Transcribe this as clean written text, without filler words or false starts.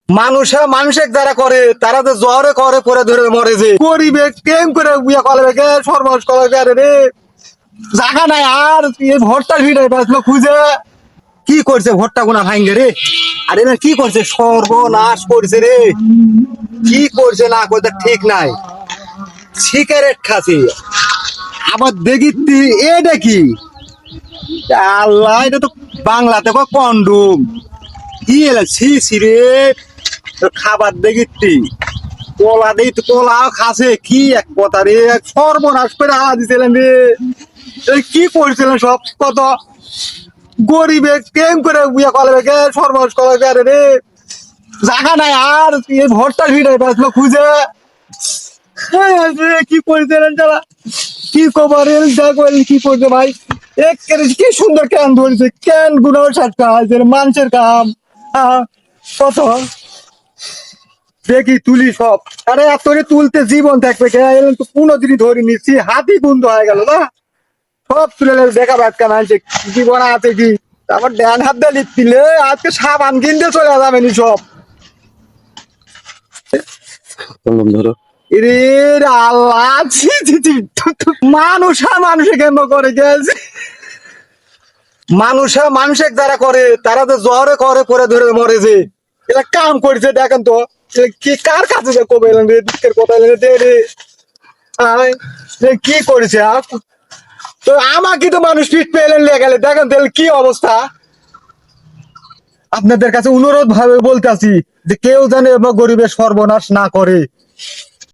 মানুষের যারা করে তারা তো জ্বরে করে পরে ধরে মরে যে গরিবে কেম করে বিয়া করবে কে সর্বনাশ করবে আরে রে জায়গা নাই আর এই ভোটটা ভিড়ে বাঁচলো খুঁজে কি করছে ভোটটা গুনা ভাঙ্গে রে আরে না কি করছে সর্বনাশ করছে রে কি করছে না করতে ঠিক নাই সিগারেট খাসি আবার দেখি এটা কি আল্লাহ এটা তো বাংলাতে কন্ডুম কি এলা ছি ছি রে খাবার দেখি কলা দেই তো কলাও খাসে কি এক কথা রে সর্বনাশ করে হাওয়া দিছিলেন রে কি করছিলেন সব কত গরিবে কেম করে বিয়া করবে কে সর্বনাশ করবে আরে রে জায়গা নাই আর এই ভোটটা ভিড়ে বাঁচলো খুঁজে কি করছিলেন যারা কি খবর যা করলেন কি করছে ভাই এক কি সুন্দর ক্যান ধরেছে ক্যান গুলো সাতটা আছে মানুষের কাম কত দেখি তুলি সব আরে এত তুলতে জীবন থাকবে কে এলেন তো কোনোদিনই ধরে নিচ্ছি হাতি বন্ধ হয়ে গেল না সব তুলে দেখা বাচ্চা নাইছে জীবন আছে কি তারপর ড্যান হাত দিয়ে লিখছিলে আজকে সাবান কিনতে চলে যাবে নি সব ধরো রে আল্লাহ মানুষে কেমন করে গেছে মানুষের যারা করে তারা তো জ্বরে করে পরে ধরে মরে যে এটা কাম করছে দেখেন তো কি কার কাছে যে কবে এলেন রে দুঃখের কথা এলেন রে রে কি করেছে তো আমাকে তো মানুষ পিঠ পেলেন লেগে গেলে দেখেন তাহলে কি অবস্থা আপনাদের কাছে অনুরোধ ভাবে বলতেছি যে কেউ যেন গরিবের সর্বনাশ না করে